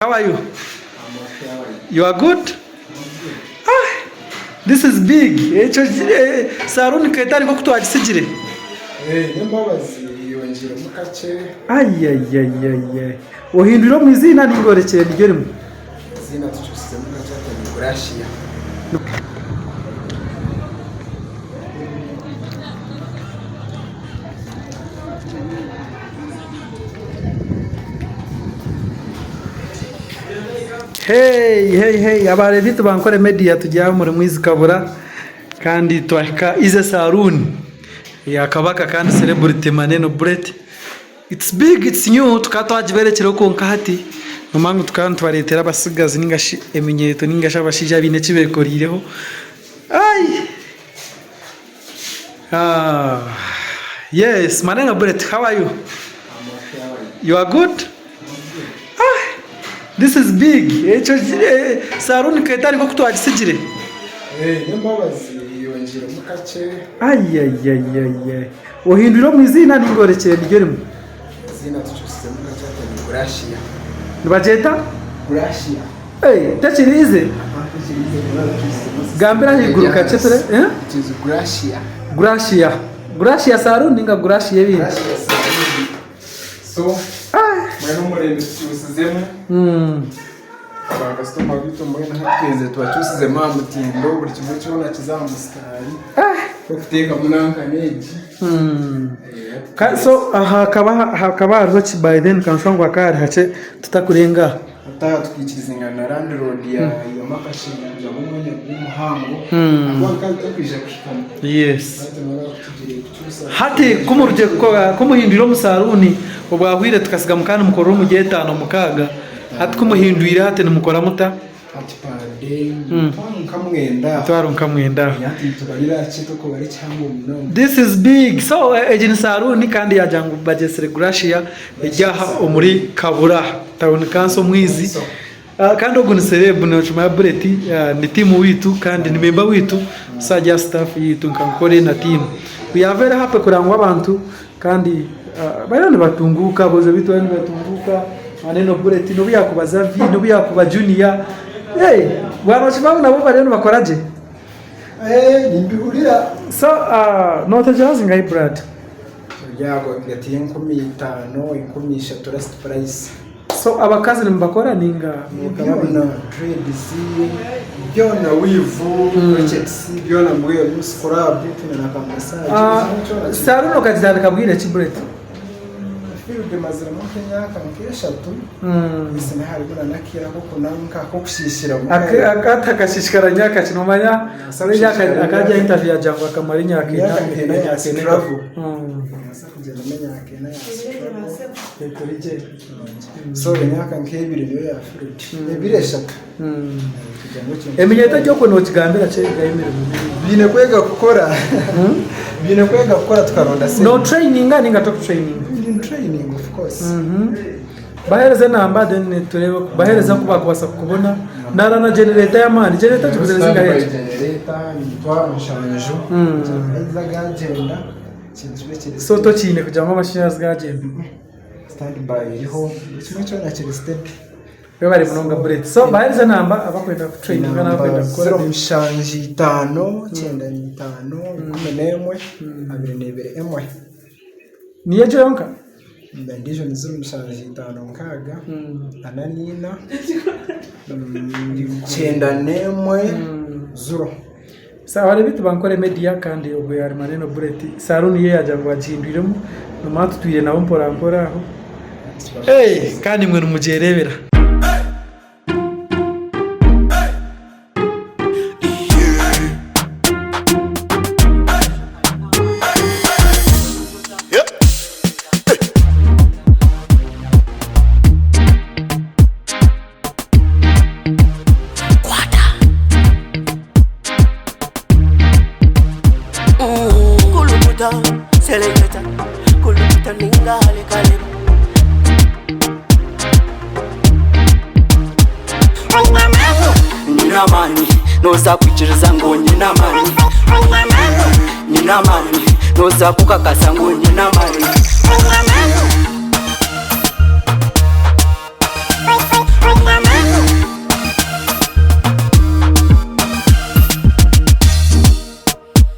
How are you? You are good? Ah, this is big. Saloon kaitari ko kutwagisigire. Nembabazi yongera mukace. Ay. Ohindura mu izina ningorekere ngerimo. Izina tucyusize mukace atari Gracia. Hey, abari bitu bankore media tujya muri mwizi kabura kandi twahika ize Saloon ya kabaka kandi celebrity Maneno bread. It's big, it's new, tukatwajiberekero ko nkahati nomangu tukantu baretera basigazi ningashi eminyeto ningasha bashija bine kibekorireho. Yes, Maneno bread, how are you? You are good? This is big. Saloon kaitari ko kutwagisigire. Nembabazi yongera mukace. Ay. Ohindura mu izina ningorekere ngerimo. Izina tucyusize mukace atari Gracia. Nibajeta? Gracia. Tachirize. Gambira higuruka cyetere, It is Gracia Saloon ninga Gracia yebi. Gracia Saloon. So, Maneno murende tucyusizemo. Abagastoma bito mwena hatweze twacyusizemo amutindo buri kimwe cyona kizamusitari. Kufiteka munanka neji. So hakaba rochi by then kanshangwa akari hace tutakurenga. Tukikiriza na Land Road ya makashi ya mumwe w'umuhango. Abantu tukije kushikana. Yes. Hati kumuruje kumuhindura mu Saloon ubwahwire tukasiga mukana mukoro mu getano mukaga. Hati kumuhindurira hati numukora muta. Hati pade. Twarunkamwenda. Yati tubarira cito ko bari cyangwa muno. This is big. So ejini Saloon kandi yajangu bajesere Gracia ejyaha umuri kabura town council mwizi. Kandi oguni celeb no chuma bureti ni team witu kandi ni member witu sajya staff yitu nkankore na team. We are very happy kurangwa abantu kandi bayane batunguka bozo bitu bane batunguka Maneno bureti no byakubaza vi no byakuba junior. Wanochibangu nabo bareno bakoraje? Nimbihurira. So nota jazi ngai brad. Yago ngatiye 15 rest price. So abakazi nimbakora ninga mukabona trades byona wivu projects byona mwe muscrub tuna na massage. Saloon okatizana kabwire chibulet. Field mazira mu Kenya kankeshatu. Bisina hari guna nakira ko kunanka ko kushishira mu. Akata kashishikara nyaka chinomanya. Sare yaka akaja interview ajangwa kamari nyaka ina travel. So nyaka nkebire niyo ya fruit. Ebireshatu. Eminyeta cyoko no kigambira cye gayimire. Bine kwega gukora. Bine kwega gukora tukaronda se. No training ninga top training. Training of course. Bahereza namba then tureba bahereza kubakubasa kubona nara na generator ya mani generator tukuzeza zingahe generator nitwa nshanjo iza gagenda kintu so to chine kujama mashanyarazi gagenda standby iriho kimwe cyo na kiri step bari munonga bullet so bahereza namba abakwenda ku training kana abakwenda gukora nshanji 5 95 11 emwe niye jonka ndijo nizuru mshanji 5 nkaga ananina chenda nemwe zuro sawa bitu bankore media kandi ubwo yari Maneno bread Saloon ye yajangwa jindwiremo no matu twire nabo mpora aho kandi mwe numujerebera Selecta, kuluta ningale kale. Nina mani, no sakuchiriza ngo nina mani. Nina mani, no sakukakasa ngo nina mani.